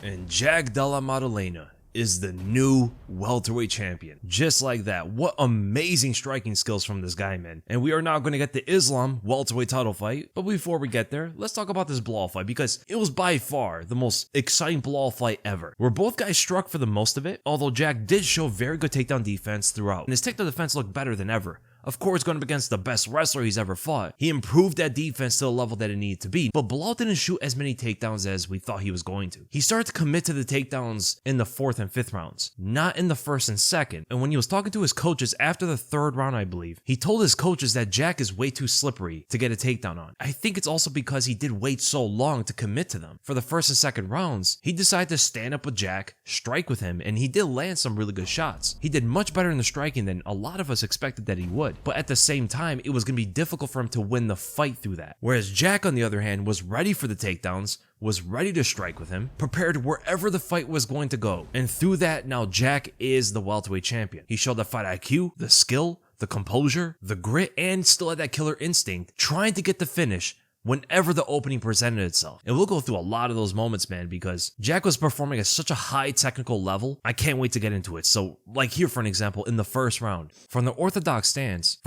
And Jack Della Maddalena is the new welterweight champion. Just like that. What amazing striking skills from this guy, man. And we are now going to get the Islam welterweight title fight. But before we get there, let's talk about this Belal fight because it was by far the most exciting Belal fight ever. Where both guys struck for the most of it, although Jack did show very good takedown defense throughout. And his takedown defense looked better than ever. Of course, going up against the best wrestler he's ever fought, he improved that defense to the level that it needed to be, but Belal didn't shoot as many takedowns as we thought he was going to. He started to commit to the takedowns in the 4th and 5th rounds, not in the 1st and 2nd, and when he was talking to his coaches after the 3rd round, I believe, he told his coaches that Jack is way too slippery to get a takedown on. I think it's also because he did wait so long to commit to them. For the 1st and 2nd rounds, he decided to stand up with Jack, strike with him, and he did land some really good shots. He did much better in the striking than a lot of us expected that he would, but at the same time, it was going to be difficult for him to win the fight through that. Whereas Jack, on the other hand, was ready for the takedowns, was ready to strike with him, prepared wherever the fight was going to go. And through that, now Jack is the welterweight champion. He showed the fight IQ, the skill, the composure, the grit, and still had that killer instinct, trying to get the finish whenever the opening presented itself. And we'll go through a lot of those moments, man, because Jack was performing at such a high technical level. I can't wait to get into it. So, like here, for an example, in the 1st round, from the orthodox stance,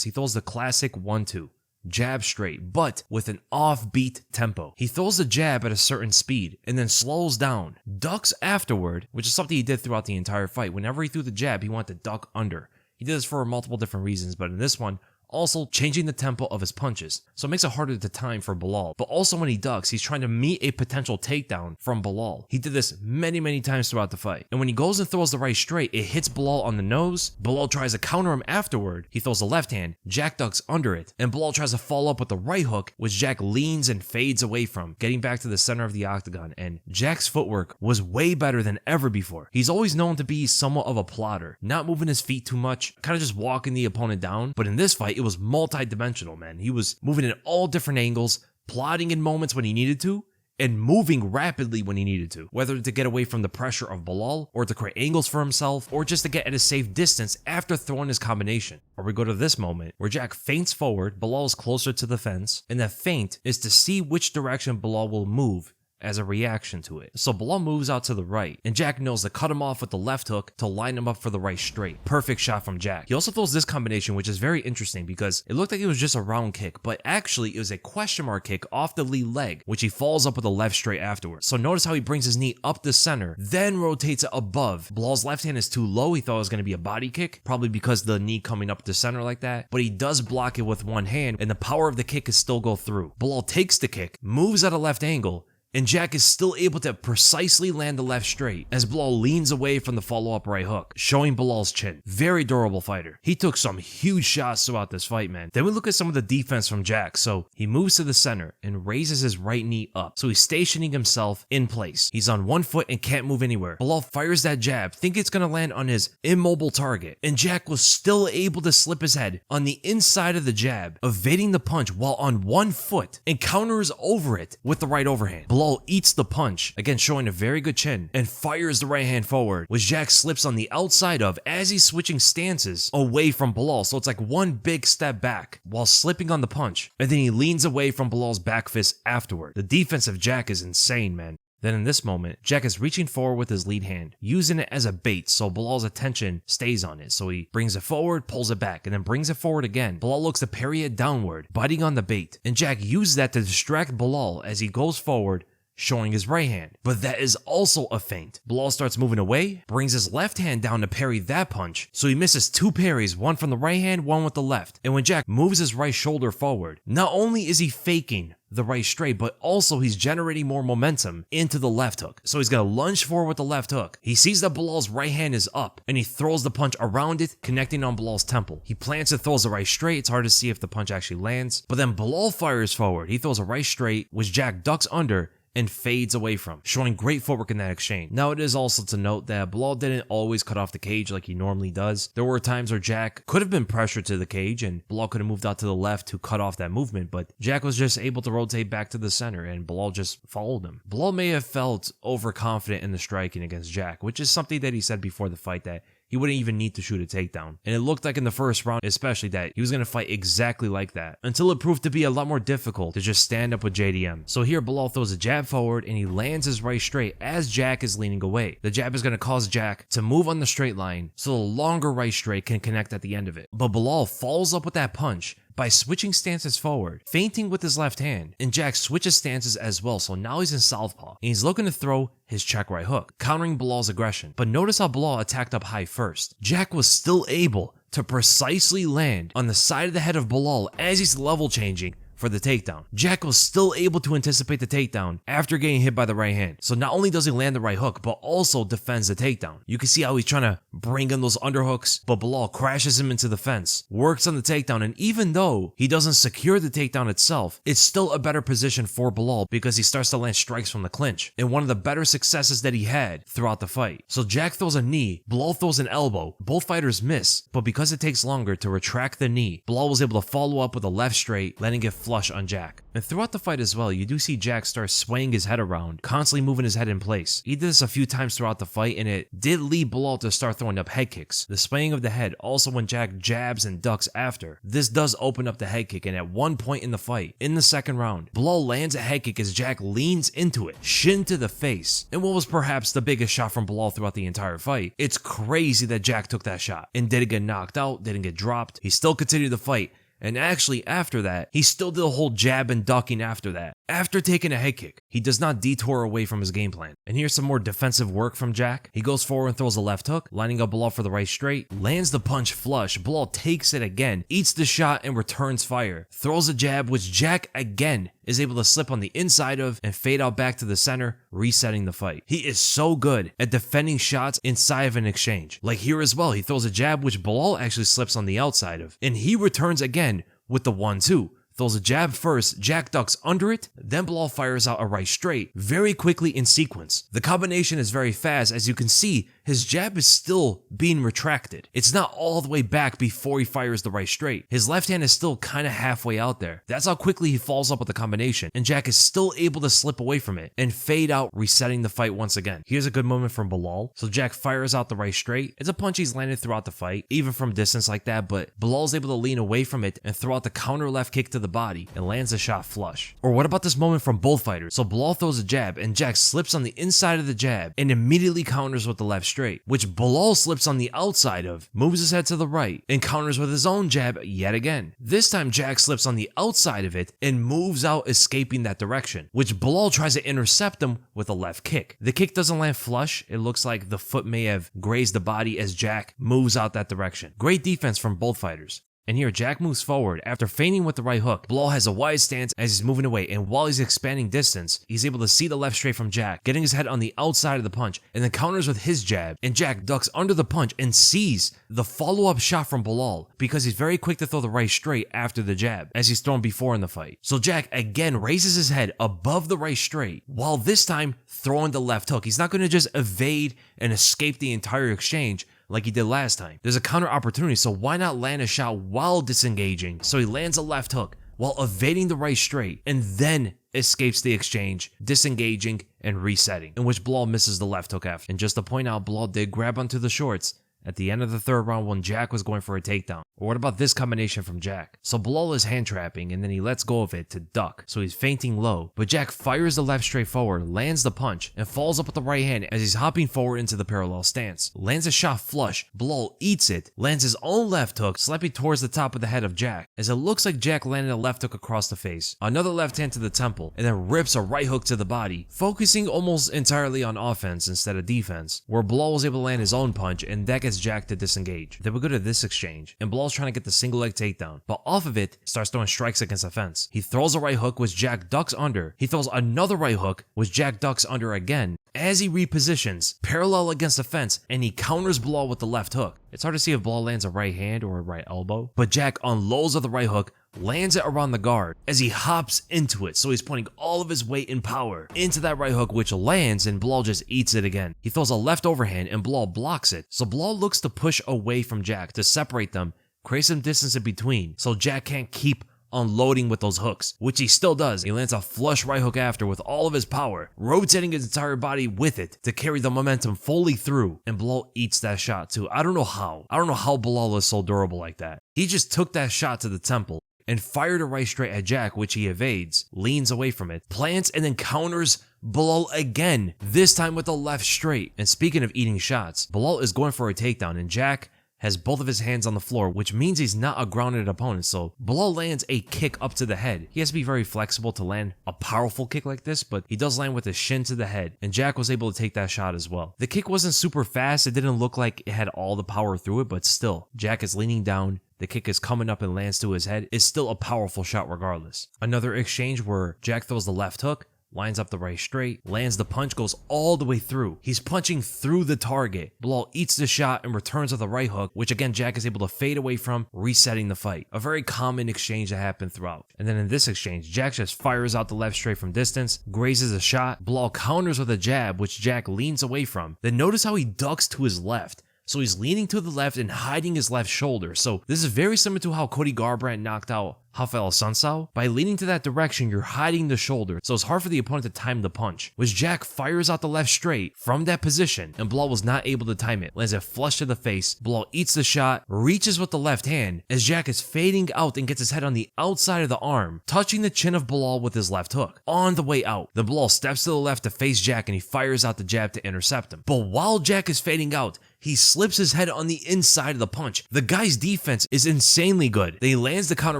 he throws the classic 1-2. Jab straight, but with an offbeat tempo. He throws the jab at a certain speed and then slows down, ducks afterward, which is something he did throughout the entire fight. Whenever he threw the jab, he wanted to duck under. He did this for multiple different reasons, but in this one, also changing the tempo of his punches, so it makes it harder to time for Belal. But also when he ducks, he's trying to meet a potential takedown from Belal. He did this many times throughout the fight. And when he goes and throws the right straight, it hits Belal on the nose. Belal tries to counter him afterward. He throws the left hand, Jack ducks under it, and Belal tries to follow up with the right hook, which Jack leans and fades away from, getting back to the center of the octagon. And Jack's footwork was way better than ever before. He's always known to be somewhat of a plotter, not moving his feet too much, kind of just walking the opponent down. But in this fight, it was multi-dimensional, man. He was moving in all different angles, plotting in moments when he needed to, and moving rapidly when he needed to, whether to get away from the pressure of Belal, or to create angles for himself, or just to get at a safe distance after throwing his combination. Or we go to this moment where Jack feints forward, Belal is closer to the fence, and that feint is to see which direction Belal will move as a reaction to it. So Belal moves out to the right, and Jack knows to cut him off with the left hook to line him up for the right straight. Perfect shot from Jack. He also throws this combination, which is very interesting because it looked like it was just a round kick, but actually it was a question mark kick off the lead leg, which he follows up with a left straight afterwards. So notice how he brings his knee up the center, then rotates it above. Belal's left hand is too low. He thought it was going to be a body kick, probably because the knee coming up the center like that, but he does block it with one hand, and the power of the kick can still go through. Belal takes the kick, moves at a left angle, and Jack is still able to precisely land the left straight as Belal leans away from the follow-up right hook, showing Belal's chin. Very durable fighter. He took some huge shots throughout this fight, man. Then we look at some of the defense from Jack. So he moves to the center and raises his right knee up. So he's stationing himself in place. He's on one foot and can't move anywhere. Belal fires that jab, think it's going to land on his immobile target, and Jack was still able to slip his head on the inside of the jab, evading the punch while on one foot, and counters over it with the right overhand. Belal eats the punch, again showing a very good chin, and fires the right hand forward, which Jack slips on the outside of as he's switching stances away from Belal. So it's like one big step back while slipping on the punch, and then he leans away from Belal's back fist afterward. The defense of Jack is insane, man. Then in this moment, Jack is reaching forward with his lead hand, using it as a bait so Belal's attention stays on it. So he brings it forward, pulls it back, and then brings it forward again. Belal looks to parry it downward, biting on the bait, and Jack uses that to distract Belal as he goes forward, showing his right hand. But that is also a feint. Belal starts moving away, brings his left hand down to parry that punch, so he misses two parries, one from the right hand, one with the left. And when Jack moves his right shoulder forward, not only is he faking the right straight, but also he's generating more momentum into the left hook. So he's gonna lunge forward with the left hook. He sees that Belal's right hand is up, and he throws the punch around it, connecting on Belal's temple. He plants and throws the right straight. It's hard to see if the punch actually lands, but then Belal fires forward. He throws a right straight, which Jack ducks under, and fades away from, showing great footwork in that exchange. Now it is also to note that Belal didn't always cut off the cage like he normally does. There were times where Jack could have been pressured to the cage and Belal could have moved out to the left to cut off that movement, but Jack was just able to rotate back to the center and Belal just followed him. Belal may have felt overconfident in the striking against Jack, which is something that he said before the fight that he wouldn't even need to shoot a takedown. And it looked like in the first round especially that he was going to fight exactly like that, until it proved to be a lot more difficult to just stand up with JDM. So here Belal throws a jab forward and he lands his right straight as Jack is leaning away. The jab is going to cause Jack to move on the straight line so the longer right straight can connect at the end of it. But Belal follows up with that punch by switching stances forward, feinting with his left hand, and Jack switches stances as well, so now he's in southpaw, and he's looking to throw his check right hook, countering Belal's aggression. But notice how Belal attacked up high first. Jack was still able to precisely land on the side of the head of Belal as he's level changing for the takedown. Jack was still able to anticipate the takedown after getting hit by the right hand. So not only does he land the right hook, but also defends the takedown. You can see how he's trying to bring in those underhooks, but Belal crashes him into the fence, works on the takedown, and even though he doesn't secure the takedown itself, it's still a better position for Belal because he starts to land strikes from the clinch, and one of the better successes that he had throughout the fight. So Jack throws a knee, Belal throws an elbow, both fighters miss, but because it takes longer to retract the knee, Belal was able to follow up with a left straight, letting it flush on Jack. And throughout the fight as well, you do see Jack start swaying his head around, constantly moving his head in place. He did this a few times throughout the fight, and it did lead Belal to start throwing up head kicks. The swaying of the head, also when Jack jabs and ducks after. This does open up the head kick, and at one point in the fight, in the second round, Belal lands a head kick as Jack leans into it, shin to the face, and what was perhaps the biggest shot from Belal throughout the entire fight. It's crazy that Jack took that shot and didn't get knocked out, didn't get dropped. He still continued the fight. And actually, after that, he still did a whole jab and ducking after that. After taking a head kick, he does not detour away from his game plan. And here's some more defensive work from Jack. He goes forward and throws a left hook, lining up Belal for the right straight, lands the punch flush. Belal takes it again, eats the shot and returns fire. Throws a jab, which Jack again is able to slip on the inside of and fade out back to the center, resetting the fight. He is so good at defending shots inside of an exchange. Like here as well, he throws a jab, which Belal actually slips on the outside of, and he returns again with the 1-2. Throws a jab first, Jack ducks under it, then Belal fires out a right straight, very quickly in sequence. The combination is very fast. As you can see, his jab is still being retracted. It's not all the way back before he fires the right straight. His left hand is still kind of halfway out there. That's how quickly he falls up with the combination, and Jack is still able to slip away from it and fade out, resetting the fight once again. Here's a good moment from Belal. So Jack fires out the right straight. It's a punch he's landed throughout the fight, even from distance like that, but Belal's able to lean away from it and throw out the counter left kick to the body and lands a shot flush. Or what about this moment from both fighters? So Belal throws a jab and Jack slips on the inside of the jab and immediately counters with the left straight, which Belal slips on the outside of, moves his head to the right, and counters with his own jab yet again. This time Jack slips on the outside of it and moves out, escaping that direction, which Belal tries to intercept him with a left kick. The kick doesn't land flush. It looks like the foot may have grazed the body as Jack moves out that direction. Great defense from both fighters. And here, Jack moves forward. After feigning with the right hook, Belal has a wide stance as he's moving away, and while he's expanding distance, he's able to see the left straight from Jack, getting his head on the outside of the punch, and then counters with his jab, and Jack ducks under the punch and sees the follow-up shot from Belal because he's very quick to throw the right straight after the jab, as he's thrown before in the fight. So Jack again raises his head above the right straight, while this time throwing the left hook. He's not going to just evade and escape the entire exchange like he did last time. There's a counter opportunity, so why not land a shot while disengaging? So he lands a left hook while evading the right straight and then escapes the exchange, disengaging and resetting, in which Belal misses the left hook after. And just to point out, Belal did grab onto the shorts at the end of the third round when Jack was going for a takedown. Or what about this combination from Jack? So Belal is hand trapping and then he lets go of it to duck, so he's feinting low, but Jack fires the left straight forward, lands the punch, and falls up with the right hand as he's hopping forward into the parallel stance. Lands a shot flush, Belal eats it, lands his own left hook, slapping towards the top of the head of Jack, as it looks like Jack landed a left hook across the face, another left hand to the temple, and then rips a right hook to the body, focusing almost entirely on offense instead of defense, where Belal was able to land his own punch, and that gets Jack to disengage. Then we go to this exchange, and Belal's trying to get the single leg takedown, but off of it, starts throwing strikes against the fence. He throws a right hook, which Jack ducks under. He throws another right hook, which Jack ducks under again, as he repositions, parallel against the fence, and he counters Belal with the left hook. It's hard to see if Belal lands a right hand or a right elbow, but Jack unloads of the right hook, lands it around the guard as he hops into it, so he's pointing all of his weight and power into that right hook, which lands, and Belal just eats it again. He throws a left overhand and Belal blocks it, so Belal looks to push away from Jack to separate them, create some distance in between so Jack can't keep unloading with those hooks, which he still does. He lands a flush right hook after with all of his power, rotating his entire body with it to carry the momentum fully through, and Belal eats that shot too. I don't know how Belal is so durable like that. He just took that shot to the temple and fired a right straight at Jack, which he evades, leans away from it, plants, and then counters Belal again, this time with the left straight. And speaking of eating shots, Belal is going for a takedown, and Jack has both of his hands on the floor, which means he's not a grounded opponent. So Belal lands a kick up to the head. He has to be very flexible to land a powerful kick like this, but he does land with a shin to the head, and Jack was able to take that shot as well. The kick wasn't super fast. It didn't look like it had all the power through it, but still, Jack is leaning down. The kick is coming up and lands to his head. It's still a powerful shot regardless. Another exchange where Jack throws the left hook, lines up the right straight, lands the punch, goes all the way through. He's punching through the target. Belal eats the shot and returns with the right hook, which again Jack is able to fade away from, resetting the fight. A very common exchange that happened throughout. And then in this exchange, Jack just fires out the left straight from distance, grazes a shot. Belal counters with a jab, which Jack leans away from. Then notice how he ducks to his left. So he's leaning to the left and hiding his left shoulder. So this is very similar to how Cody Garbrandt knocked out Rafael Sunsao. By leaning to that direction, you're hiding the shoulder, so it's hard for the opponent to time the punch. Which Jack fires out the left straight from that position, and Belal was not able to time it. Lands it flush to the face. Belal eats the shot, reaches with the left hand as Jack is fading out and gets his head on the outside of the arm, touching the chin of Belal with his left hook. On the way out, then Belal steps to the left to face Jack, and he fires out the jab to intercept him. But while Jack is fading out, he slips his head on the inside of the punch. The guy's defense is insanely good. Then he lands the counter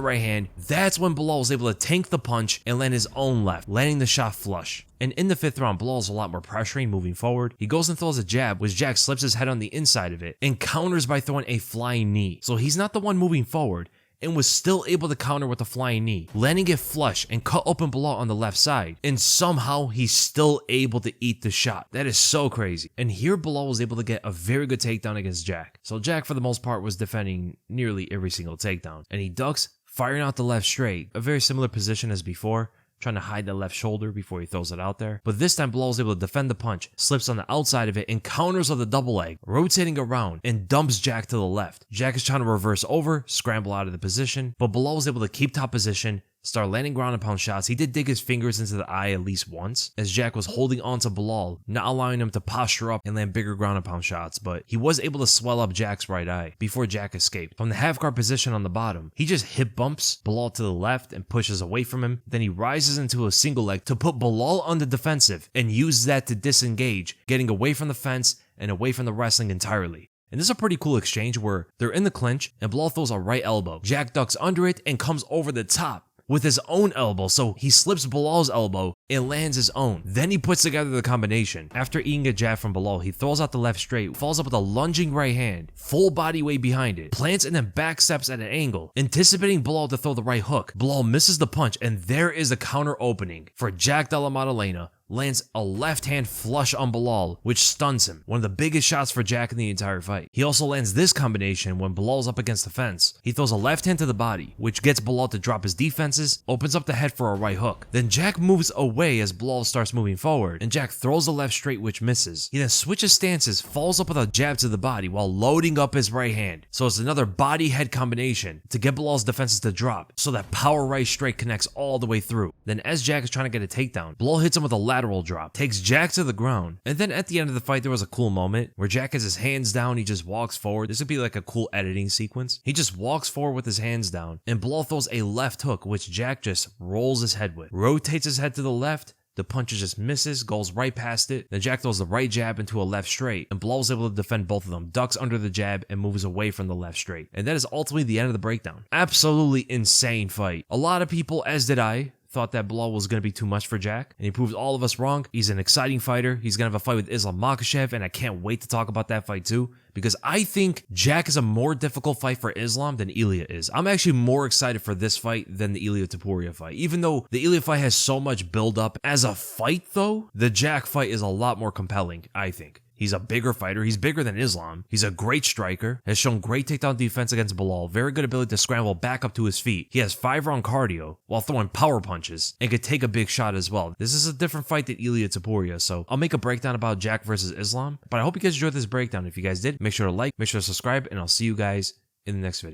right hand. That's when Belal was able to tank the punch and land his own left, landing the shot flush. And in the 5th round, Belal is a lot more pressuring moving forward. He goes and throws a jab, which Jack slips his head on the inside of it and counters by throwing a flying knee. So he's not the one moving forward, and was still able to counter with a flying knee, landing it flush and cut open Belal on the left side. And somehow he's still able to eat the shot. That is so crazy. And here Belal was able to get a very good takedown against Jack. So Jack, for the most part, was defending nearly every single takedown. And he ducks, firing out the left straight, a very similar position as before, trying to hide the left shoulder before he throws it out there. But this time Belal was able to defend the punch, slips on the outside of it, and counters with a double leg, rotating around and dumps Jack to the left. Jack is trying to reverse over, scramble out of the position, but Belal was able to keep top position, start landing ground and pound shots. He did dig his fingers into the eye at least once, as Jack was holding on to Belal, not allowing him to posture up and land bigger ground and pound shots, but he was able to swell up Jack's right eye before Jack escaped. From the half guard position on the bottom, he just hip bumps Belal to the left and pushes away from him. Then he rises into a single leg to put Belal on the defensive and uses that to disengage, getting away from the fence and away from the wrestling entirely. And this is a pretty cool exchange where they're in the clinch and Belal throws a right elbow. Jack ducks under it and comes over the top with his own elbow, so he slips Belal's elbow and lands his own. Then he puts together the combination. After eating a jab from Belal, he throws out the left straight, falls up with a lunging right hand, full body weight behind it, plants and then back steps at an angle, anticipating Belal to throw the right hook. Belal misses the punch, and there is a counter opening for Jack Della Maddalena. Lands a left hand flush on Belal, which stuns him. One of the biggest shots for Jack in the entire fight. He also lands this combination when Belal's up against the fence. He throws a left hand to the body, which gets Belal to drop his defenses, opens up the head for a right hook. Then Jack moves away as Belal starts moving forward, and Jack throws the left straight, which misses. He then switches stances, falls up with a jab to the body while loading up his right hand. So it's another body head combination to get Belal's defenses to drop, so that power right straight connects all the way through. Then as Jack is trying to get a takedown, Belal hits him with a lateral drop, takes Jack to the ground, and then at the end of the fight there was a cool moment where Jack has his hands down. He just walks forward. This would be like a cool editing sequence. He just walks forward with his hands down, and Belal throws a left hook, which Jack just rolls his head with, rotates his head to the left. The punch just misses, goes right past it. Then Jack throws the right jab into a left straight, and Belal is able to defend both of them, ducks under the jab, and moves away from the left straight. And that is ultimately the end of the breakdown. Absolutely insane fight. A lot of people, as did I, thought that Belal was going to be too much for Jack, and he proved all of us wrong. He's an exciting fighter. He's going to have a fight with Islam Makhachev, and I can't wait to talk about that fight too, because I think Jack is a more difficult fight for Islam than Ilya is. I'm actually more excited for this fight than the Ilya Topuria fight. Even though the Ilya fight has so much build up, as a fight though, the Jack fight is a lot more compelling, I think. He's a bigger fighter. He's bigger than Islam. He's a great striker. Has shown great takedown defense against Belal. Very good ability to scramble back up to his feet. He has 5-round cardio while throwing power punches and could take a big shot as well. This is a different fight than Ilya Topuria, so I'll make a breakdown about Jack versus Islam. But I hope you guys enjoyed this breakdown. If you guys did, make sure to like, make sure to subscribe, and I'll see you guys in the next video.